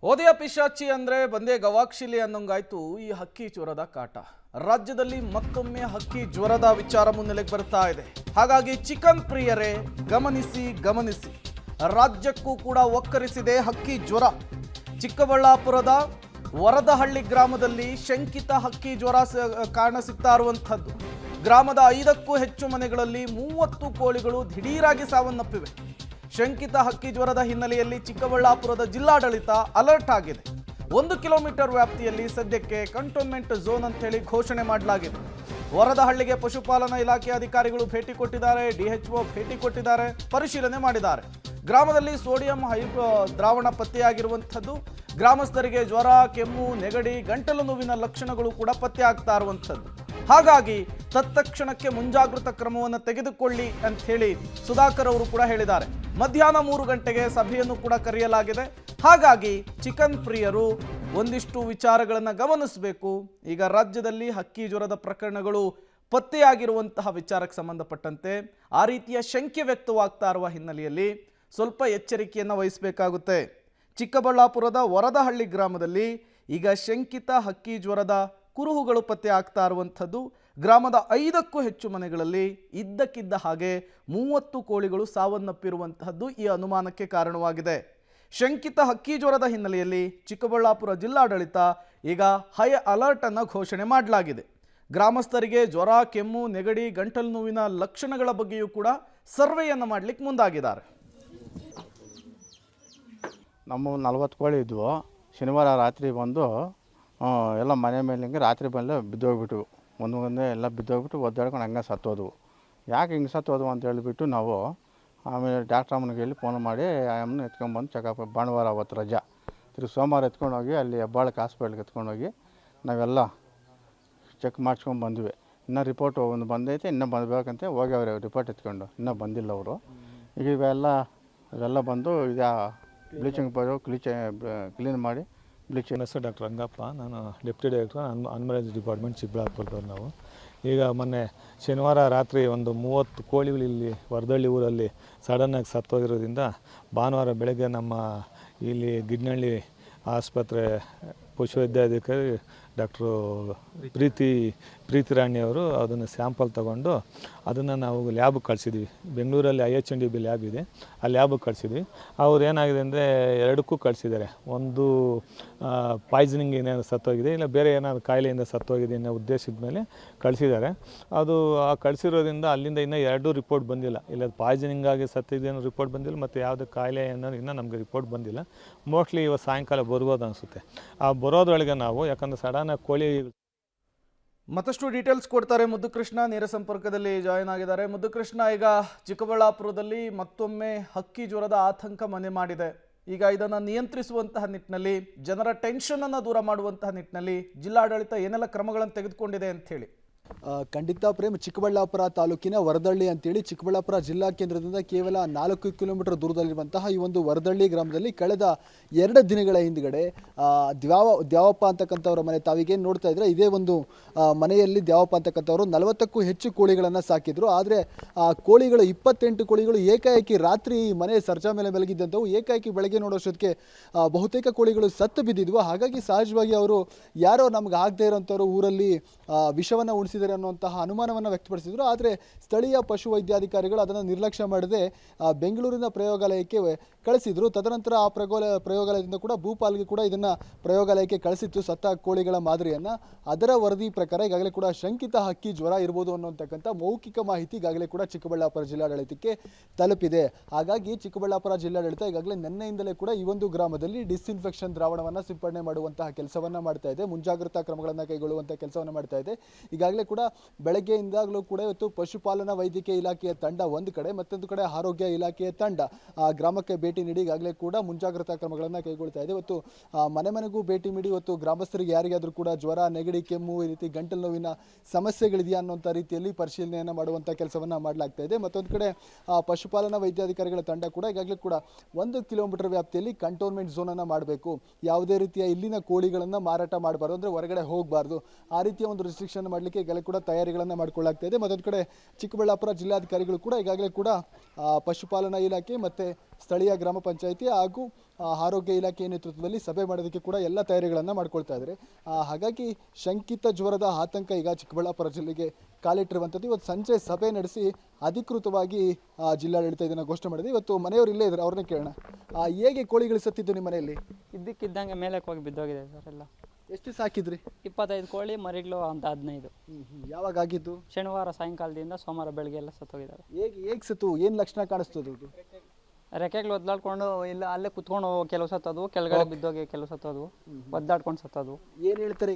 ಓದಿಯ ಪಿಶಾಚಿ ಅಂದ್ರೆ ಬಂದೇ ಗವಾಕ್ಷಿಲಿ ಅನ್ನೋಂಗಾಯ್ತು ಈ ಹಕ್ಕಿ ಜ್ವರದ ಕಾಟ. ರಾಜ್ಯದಲ್ಲಿ ಮತ್ತೊಮ್ಮೆ ಹಕ್ಕಿ ಜ್ವರದ ವಿಚಾರ ಮುನ್ನೆಲೆಗೆ ಬರ್ತಾ ಇದೆ. ಹಾಗಾಗಿ ಚಿಕನ್ ಪ್ರಿಯರೇ ಗಮನಿಸಿ, ರಾಜ್ಯಕ್ಕೂ ಕೂಡ ಒಕ್ಕರಿಸಿದೆ ಹಕ್ಕಿ ಜ್ವರ. ಚಿಕ್ಕಬಳ್ಳಾಪುರದ ವರದಹಳ್ಳಿ ಗ್ರಾಮದಲ್ಲಿ ಶಂಕಿತ ಹಕ್ಕಿ ಜ್ವರ ಕಾರಣ ಸಿಗ್ತಾ ಇರುವಂಥದ್ದು. ಗ್ರಾಮದ 5ಕ್ಕೂ ಹೆಚ್ಚು ಮನೆಗಳಲ್ಲಿ 30 ಕೋಳಿಗಳು ದಿಢೀರಾಗಿ ಸಾವನ್ನಪ್ಪಿವೆ. ಶಂಕಿತ ಹಕ್ಕಿ ಜ್ವರದ ಹಿನ್ನೆಲೆಯಲ್ಲಿ ಚಿಕ್ಕಬಳ್ಳಾಪುರದ ಜಿಲ್ಲಾಡಳಿತ ಅಲರ್ಟ್ ಆಗಿದೆ. 1 ಕಿಲೋಮೀಟರ್ ವ್ಯಾಪ್ತಿಯಲ್ಲಿ ಸದ್ಯಕ್ಕೆ ಕಂಟೋನ್ಮೆಂಟ್ ಝೋನ್ ಅಂತ ಹೇಳಿ ಘೋಷಣೆ ಮಾಡಲಾಗಿದೆ. ವರದಹಳ್ಳಿಗೆ ಪಶುಪಾಲನಾ ಇಲಾಖೆ ಅಧಿಕಾರಿಗಳು ಭೇಟಿ ಕೊಟ್ಟಿದ್ದಾರೆ, ಡಿಎಚ್ಒ ಭೇಟಿ ಕೊಟ್ಟಿದ್ದಾರೆ, ಪರಿಶೀಲನೆ ಮಾಡಿದ್ದಾರೆ. ಗ್ರಾಮದಲ್ಲಿ ಸೋಡಿಯಂ ದ್ರಾವಣ ಪತ್ತೆಯಾಗಿರುವಂಥದ್ದು. ಗ್ರಾಮಸ್ಥರಿಗೆ ಜ್ವರ, ಕೆಮ್ಮು, ನೆಗಡಿ, ಗಂಟಲು ನೋವಿನ ಲಕ್ಷಣಗಳು ಕೂಡ ಪತ್ತೆ ಆಗ್ತಾ ಇರುವಂಥದ್ದು. ಹಾಗಾಗಿ ತತ್ಕ್ಷಣಕ್ಕೆ ಮುಂಜಾಗೃತಾ ಕ್ರಮವನ್ನು ತೆಗೆದುಕೊಳ್ಳಿ ಅಂತ ಹೇಳಿ ಸುಧಾಕರ್ ಅವರು ಕೂಡ ಹೇಳಿದ್ದಾರೆ. ಮಧ್ಯಾಹ್ನ 3 ಗಂಟೆಗೆ ಸಭೆಯನ್ನು ಕೂಡ ಕರೆಯಲಾಗಿದೆ. ಹಾಗಾಗಿ ಚಿಕನ್ ಪ್ರಿಯರು ಒಂದಿಷ್ಟು ವಿಚಾರಗಳನ್ನು ಗಮನಿಸಬೇಕು. ಈಗ ರಾಜ್ಯದಲ್ಲಿ ಹಕ್ಕಿ ಜ್ವರದ ಪ್ರಕರಣಗಳು ಪತ್ತೆಯಾಗಿರುವಂತಹ ವಿಚಾರಕ್ಕೆ ಸಂಬಂಧಪಟ್ಟಂತೆ ಆ ರೀತಿಯ ಶಂಕೆ ವ್ಯಕ್ತವಾಗ್ತಾ ಇರುವ ಹಿನ್ನೆಲೆಯಲ್ಲಿ ಸ್ವಲ್ಪ ಎಚ್ಚರಿಕೆಯನ್ನು ವಹಿಸಬೇಕಾಗುತ್ತೆ. ಚಿಕ್ಕಬಳ್ಳಾಪುರದ ವರದಹಳ್ಳಿ ಗ್ರಾಮದಲ್ಲಿ ಈಗ ಶಂಕಿತ ಹಕ್ಕಿ ಜ್ವರದ ಕುರುಹುಗಳು ಪತ್ತೆ ಆಗ್ತಾ ಇರುವಂಥದ್ದು. ಗ್ರಾಮದ 5ಕ್ಕೂ ಹೆಚ್ಚು ಮನೆಗಳಲ್ಲಿ ಇದ್ದಕ್ಕಿದ್ದ ಹಾಗೆ 30 ಕೋಳಿಗಳು ಸಾವನ್ನಪ್ಪಿರುವಂತಹದ್ದು ಈ ಅನುಮಾನಕ್ಕೆ ಕಾರಣವಾಗಿದೆ. ಶಂಕಿತ ಹಕ್ಕಿ ಜ್ವರದ ಹಿನ್ನೆಲೆಯಲ್ಲಿ ಚಿಕ್ಕಬಳ್ಳಾಪುರ ಜಿಲ್ಲಾಡಳಿತ ಈಗ ಹೈ ಅಲರ್ಟ್ ಅನ್ನು ಘೋಷಣೆ ಮಾಡಲಾಗಿದೆ. ಗ್ರಾಮಸ್ಥರಿಗೆ ಜ್ವರ, ಕೆಮ್ಮು, ನೆಗಡಿ, ಗಂಟಲು ನೋವಿನ ಲಕ್ಷಣಗಳ ಬಗ್ಗೆಯೂ ಕೂಡ ಸರ್ವೆಯನ್ನು ಮಾಡಲಿಕ್ಕೆ ಮುಂದಾಗಿದ್ದಾರೆ. ನಮ್ಮ 40 ಕೋಳಿ ಇದ್ವು. ಶನಿವಾರ ರಾತ್ರಿ ಬಂದು ಎಲ್ಲ ಮನೆ ಮೇಲಿಂಗೆ ರಾತ್ರಿ ಬಂದು ಬಿದ್ದೋಗ್ಬಿಟ್ಟು ಒಂದೇ ಎಲ್ಲ ಬಿದ್ದೋಗ್ಬಿಟ್ಟು ಒದ್ದಾಡ್ಕೊಂಡು ಹಂಗೆ ಸತ್ತೋದ್ವು. ಯಾಕೆ ಹಿಂಗೆ ಸತ್ತೋದ್ವು ಅಂತ ಹೇಳಿಬಿಟ್ಟು ನಾವು ಆಮೇಲೆ ಡಾಕ್ಟ್ರ್ ಅಮ್ಮನಿಗೆ ಹೇಳಿ ಫೋನ್ ಮಾಡಿ ಅಮ್ಮನ ಎತ್ಕೊಂಡ್ಬಂದು ಚೆಕಪ್ ಭಾನುವಾರ ಅವತ್ತು ರಜಾ ತಿರುಗಿ ಸೋಮವಾರ ಎತ್ಕೊಂಡೋಗಿ ಅಲ್ಲಿ ಹೆಬ್ಬಾಳಕ್ಕೆ ಹಾಸ್ಪಿಟ್ಲಿಗೆ ಎತ್ಕೊಂಡೋಗಿ ನಾವೆಲ್ಲ ಚೆಕ್ ಮಾಡಿಸ್ಕೊಂಡು ಬಂದ್ವಿ. ಇನ್ನೂ ರಿಪೋರ್ಟ್ ಒಂದು ಬಂದೈತೆ, ಇನ್ನೂ ಬಂದಬೇಕಂತೆ ಹೋಗ್ಯವ್ರೆ ರಿಪೋರ್ಟ್ ಎತ್ಕೊಂಡು, ಇನ್ನೂ ಬಂದಿಲ್ಲ ಅವರು. ಈಗ ಇವೆಲ್ಲ ಬಂದು ಇದು ಬ್ಲೀಚಿಂಗ್ ಪೌಡರ್ ಕ್ಲೀನ್ ಮಾಡಿ ನನ್ನ ಹೆಸರು ಡಾಕ್ಟರ್ ರಂಗಪ್ಪ. ನಾನು ಡೆಪ್ಟಿ ಡೈರೆಕ್ಟರ್ ಅನಿಮಲ್ ಡಿಪಾರ್ಟ್ಮೆಂಟ್ ಚಿಕ್ಕಬಳ್ಳಾಪುರದವ್ರು. ನಾವು ಈಗ ಮೊನ್ನೆ ಶನಿವಾರ ರಾತ್ರಿ ಒಂದು 30 ಕೋಳಿಗಳು ಇಲ್ಲಿ ವರದಹಳ್ಳಿ ಊರಲ್ಲಿ ಸಡನ್ನಾಗಿ ಸತ್ತೋಗಿರೋದ್ರಿಂದ ಭಾನುವಾರ ಬೆಳಗ್ಗೆ ನಮ್ಮ ಇಲ್ಲಿ ಗಿಡ್ನಳ್ಳಿ ಆಸ್ಪತ್ರೆ ಪಶುವೈದ್ಯಾಧಿಕಾರಿ ಡಾಕ್ಟ್ರು ಪ್ರೀತಿ ರಾಣಿಯವರು ಅದನ್ನು ಸ್ಯಾಂಪಲ್ ತೊಗೊಂಡು ಅದನ್ನು ನಾವು ಲ್ಯಾಬ್ಗೆ ಕಳಿಸಿದ್ವಿ. ಬೆಂಗಳೂರಲ್ಲಿ IHNDB ಲ್ಯಾಬ್ ಇದೆ, ಆ ಲ್ಯಾಬ್ಗೆ ಕಳಿಸಿದ್ವಿ. ಅವ್ರು ಏನಾಗಿದೆ ಅಂದರೆ 2ಕ್ಕೂ ಕಳಿಸಿದ್ದಾರೆ. ಒಂದು ಪಾಯ್ಸನಿಂಗ್ ಏನಾದ್ರು ಸತ್ತೋಗಿದೆ, ಇಲ್ಲ ಬೇರೆ ಏನಾದ್ರು ಕಾಯಿಲೆಯಿಂದ ಸತ್ತೋಗಿದೆ ಅನ್ನೋ ಉದ್ದೇಶದ ಮೇಲೆ ಕಳಿಸಿದ್ದಾರೆ. ಅದು ಆ ಕಳಿಸಿರೋದ್ರಿಂದ ಅಲ್ಲಿಂದ ಇನ್ನೂ 2 ರಿಪೋರ್ಟ್ ಬಂದಿಲ್ಲ. ಇಲ್ಲ ಪಾಯ್ಸನಿಂಗ್ ಆಗಿ ಸತ್ತಿದೆ ಅನ್ನೋ ರಿಪೋರ್ಟ್ ಬಂದಿಲ್ಲ, ಮತ್ತು ಯಾವುದೇ ಕಾಯಿಲೆ ಅನ್ನೋದು ಇನ್ನೂ ನಮಗೆ ರಿಪೋರ್ಟ್ ಬಂದಿಲ್ಲ. ಮೋಸ್ಟ್ಲಿ ಇವತ್ತು ಸಾಯಂಕಾಲ ಬರ್ಬೋದು ಅನಿಸುತ್ತೆ. ಆ ಬರೋದ್ರೊಳಗೆ ನಾವು ಯಾಕಂದರೆ ಸಡನ್ನಾಗಿ ಕೋಳಿ ಮತ್ತಷ್ಟು ಡೀಟೇಲ್ಸ್ ಕೊಡ್ತಾರೆ ಮುದ್ದುಕೃಷ್ಣ, ನೇರ ಸಂಪರ್ಕದಲ್ಲಿ ಜಾಯಿನ್ ಆಗಿದ್ದಾರೆ. ಮುದ್ದುಕೃಷ್ಣ, ಈಗ ಚಿಕ್ಕಬಳ್ಳಾಪುರದಲ್ಲಿ ಮತ್ತೊಮ್ಮೆ ಹಕ್ಕಿ ಜ್ವರದ ಆತಂಕ ಮನೆ ಮಾಡಿದೆ. ಈಗ ಇದನ್ನು ನಿಯಂತ್ರಿಸುವಂತಹ ನಿಟ್ಟಿನಲ್ಲಿ, ಜನರ ಟೆನ್ಷನ್ ಅನ್ನು ದೂರ ಮಾಡುವಂತಹ ನಿಟ್ಟಿನಲ್ಲಿ ಜಿಲ್ಲಾಡಳಿತ ಏನೆಲ್ಲ ಕ್ರಮಗಳನ್ನು ತೆಗೆದುಕೊಂಡಿದೆ ಅಂತ ಹೇಳಿ. ಖಂಡಿತ ಪ್ರೇಮ್, ಚಿಕ್ಕಬಳ್ಳಾಪುರ ತಾಲೂಕಿನ ವರದಹಳ್ಳಿ ಅಂತೇಳಿ ಚಿಕ್ಕಬಳ್ಳಾಪುರ ಜಿಲ್ಲಾ ಕೇಂದ್ರದಿಂದ ಕೇವಲ 4 ಕಿಲೋಮೀಟರ್ ದೂರದಲ್ಲಿರುವಂತಹ ಈ ಒಂದು ವರದಹಳ್ಳಿ ಗ್ರಾಮದಲ್ಲಿ ಕಳೆದ 2 ದಿನಗಳ ಹಿಂದ್ಗಡೆ ದ್ಯಾವಪ್ಪ ಅಂತಕ್ಕಂಥವ್ರ ಮನೆ, ತಾವಿಗೇನು ನೋಡ್ತಾ ಇದ್ರೆ ಇದೇ ಒಂದು ಮನೆಯಲ್ಲಿ ದ್ಯಾವಪ್ಪ ಅಂತಕ್ಕಂಥವ್ರು 40ಕ್ಕೂ ಹೆಚ್ಚು ಕೋಳಿಗಳನ್ನು ಸಾಕಿದ್ರು. ಆದರೆ ಆ ಕೋಳಿಗಳು 28 ಕೋಳಿಗಳು ಏಕಾಏಕಿ ರಾತ್ರಿ ಮನೆ ಸರ್ಜಾ ಮೇಲೆ ಮಲಗಿದ್ದಂಥವು ಏಕಾಏಕಿ ಬೆಳಗ್ಗೆ ನೋಡೋಷ್ಟೊತ್ತಿಗೆ ಬಹುತೇಕ ಕೋಳಿಗಳು ಸತ್ತು ಬಿದ್ದಿದ್ವು. ಹಾಗಾಗಿ ಸಹಜವಾಗಿ ಅವರು ಯಾರೋ ನಮ್ಗೆ ಆಗದೆ ಇರೋಂಥವ್ರು ಊರಲ್ಲಿ ವಿಷವನ್ನು ಉಣಿಸಿದ್ದಾರೆ ಅನ್ನುವಂತಹ ಅನುಮಾನವನ್ನು ವ್ಯಕ್ತಪಡಿಸಿದರು. ಆದರೆ ಸ್ಥಳೀಯ ಪಶು ವೈದ್ಯಾಧಿಕಾರಿಗಳು ಅದನ್ನು ನಿರ್ಲಕ್ಷ್ಯ ಮಾಡದೆ ಬೆಂಗಳೂರಿನ ಪ್ರಯೋಗಾಲಯಕ್ಕೆ ಕಳಿಸಿದ್ರು. ತದನಂತರ ಆ ಪ್ರಯೋಗಾಲಯದಿಂದ ಕೂಡ ಭೂಪಾಲ್ಗೆ ಕೂಡ ಇದನ್ನು ಪ್ರಯೋಗಾಲಯಕ್ಕೆ ಕಳಿಸಿತ್ತು ಸತ್ತ ಕೋಳಿಗಳ ಮಾದರಿಯನ್ನು. ಅದರ ವರದಿ ಪ್ರಕಾರ ಈಗಾಗಲೇ ಕೂಡ ಶಂಕಿತ ಹಕ್ಕಿ ಜ್ವರ ಇರ್ಬೋದು ಅನ್ನುವಂತಕ್ಕಂಥ ಮೌಖಿಕ ಮಾಹಿತಿ ಈಗಾಗಲೇ ಕೂಡ ಚಿಕ್ಕಬಳ್ಳಾಪುರ ಜಿಲ್ಲಾಡಳಿತಕ್ಕೆ ತಲುಪಿದೆ. ಹಾಗಾಗಿ ಚಿಕ್ಕಬಳ್ಳಾಪುರ ಜಿಲ್ಲಾಡಳಿತ ಈಗಾಗಲೇ ನಿನ್ನೆಯಿಂದಲೇ ಕೂಡ ಈ ಒಂದು ಗ್ರಾಮದಲ್ಲಿ ಡಿಸ್ಇನ್ಫೆಕ್ಷನ್ ದ್ರಾವಣವನ್ನು ಸಿಂಪಡಣೆ ಮಾಡುವಂತಹ ಕೆಲಸವನ್ನು ಮಾಡ್ತಾ ಇದೆ, ಮುಂಜಾಗ್ರತಾ ಕ್ರಮಗಳನ್ನು ಕೈಗೊಳ್ಳುವಂತಹ ಕೆಲಸವನ್ನು ಮಾಡ್ತಾ ಇದೆ. ಈಗಾಗಲೇ ಕೂಡ ಬೆಳಗ್ಗೆಯಿಂದಾಗಲೂ ಕೂಡ ಇವತ್ತು ಪಶುಪಾಲನಾ ವೈದ್ಯಕೀಯ ಇಲಾಖೆಯ ತಂಡ ಒಂದು ಕಡೆ, ಮತ್ತೊಂದು ಕಡೆ ಆರೋಗ್ಯ ಇಲಾಖೆಯ ತಂಡ ಆ ಗ್ರಾಮಕ್ಕೆ ಭೇಟಿ ನೀಡಿ ಈಗಾಗಲೇ ಕೂಡ ಮುಂಜಾಗ್ರತಾ ಕ್ರಮಗಳನ್ನು ಕೈಗೊಳ್ತಾ ಇದೆ. ಇವತ್ತು ಮನೆಗೂ ಭೇಟಿ ನೀಡಿ ಇವತ್ತು ಗ್ರಾಮಸ್ಥರಿಗೆ ಯಾರಿಗಾದರೂ ಕೂಡ ಜ್ವರ, ನೆಗಡಿ, ಕೆಮ್ಮು, ಈ ರೀತಿ ಗಂಟಲು ನೋವಿನ ಸಮಸ್ಯೆಗಳಿದೆಯಾ ಅನ್ನುವಂಥ ರೀತಿಯಲ್ಲಿ ಪರಿಶೀಲನೆಯನ್ನು ಮಾಡುವಂಥ ಕೆಲಸವನ್ನು ಮಾಡಲಾಗ್ತಾ ಇದೆ. ಮತ್ತೊಂದು ಕಡೆ ಪಶುಪಾಲನಾ ವೈದ್ಯಾಧಿಕಾರಿಗಳ ತಂಡ ಕೂಡ ಈಗಾಗಲೇ ಕೂಡ 1 ಕಿಲೋಮೀಟರ್ ವ್ಯಾಪ್ತಿಯಲ್ಲಿ ಕಂಟೋನ್ಮೆಂಟ್ ಝೋನನ್ನು ಮಾಡಬೇಕು, ಯಾವುದೇ ರೀತಿಯ ಇಲ್ಲಿನ ಕೋಳಿಗಳನ್ನು ಮಾರಾಟ ಮಾಡಬಾರ್ದು, ಅಂದರೆ ಹೊರಗಡೆ ಹೋಗಬಾರ್ದು, ಆ ರೀತಿಯ ಒಂದು ರಿಸ್ಟ್ರಿಕ್ಷನ್ ಮಾಡಲಿಕ್ಕೆ ಈಗಾಗಲೇ ಕೂಡ ತಯಾರಿಗಳನ್ನು ಮಾಡಿಕೊಳ್ಳಲಾಗ್ತಾ ಇದೆ. ಮತ್ತೊಂದು ಕಡೆ ಚಿಕ್ಕಬಳ್ಳಾಪುರ ಜಿಲ್ಲಾಧಿಕಾರಿಗಳು ಕೂಡ ಈಗಾಗಲೇ ಕೂಡ ಪಶುಪಾಲನಾ ಇಲಾಖೆ ಮತ್ತು ಸ್ಥಳೀಯ ಗ್ರಾಮ ಪಂಚಾಯಿತಿ ಹಾಗೂ ಆರೋಗ್ಯ ಇಲಾಖೆ ನೇತೃತ್ವದಲ್ಲಿ ಸಭೆ ಮಾಡೋದಕ್ಕೆ ಕೂಡ ಎಲ್ಲ ತಯಾರಿಗಳನ್ನು ಮಾಡ್ಕೊಳ್ತಾ ಇದ್ದಾರೆ. ಹಾಗಾಗಿ ಶಂಕಿತ ಜ್ವರದ ಆತಂಕ ಈಗ ಚಿಕ್ಕಬಳ್ಳಾಪುರ ಜಿಲ್ಲೆಗೆ ಕಾಲಿಟ್ಟಿರುವಂಥದ್ದು. ಇವತ್ತು ಸಂಜೆ ಸಭೆ ನಡೆಸಿ ಅಧಿಕೃತವಾಗಿ ಜಿಲ್ಲಾಡಳಿತ ಇದನ್ನು ಘೋಷಣೆ ಮಾಡಿದೆ. ಇವತ್ತು ಮನೆಯವರು ಇಲ್ಲೇ ಇದ್ದಾರೆ, ಅವ್ರನ್ನೇ ಕೇಳೋಣ. ಹೇಗೆ ಕೋಳಿಗಳು ಸತ್ತಿದ್ದು ನಿಮ್ಮ ಮನೆಯಲ್ಲಿ? ಇದ್ದಕ್ಕಿದ್ದಂಗೆ ಮೇಲಕ್ಕೆ ಹೋಗಿ ಬಿದ್ದೋಗಿದೆ ಸರ್ ಎಲ್ಲ. ಎಷ್ಟು ಸಾಕಿದ್ರಿ? 25 ಕೋಳಿ, ಮರಿಗಳು ಅಂತ 15. ಯಾವಾಗ ಆಗಿದ್ದು? ಶನಿವಾರ ಸಾಯಂಕಾಲದಿಂದ ಸೋಮವಾರ ಬೆಳಗ್ಗೆ ಎಲ್ಲ ಸತ್ತೋಗಿದ್ದಾವೆ. ಹೇಗೆ ಸತ್ತು? ಏನು ಲಕ್ಷಣ ಕಾಣಿಸ್ತದೆ? ಇದು ರೆಕ್ಕೆಗಳು ಒದ್ದಾಡ್ಕೊಂಡು ಇಲ್ಲ ಅಲ್ಲೇ ಕುತ್ಕೊಂಡು ಕೆಲವು ಸತ್ತೋದು, ಕೆಳಗಡೆ ಬಿದ್ದೋಗಿ ಕೆಲವು ಸತ್ತೋದು, ಒದ್ದಾಡ್ಕೊಂಡು ಸತ್ತೋದು. ಏನು ಹೇಳ್ತಾರೆ?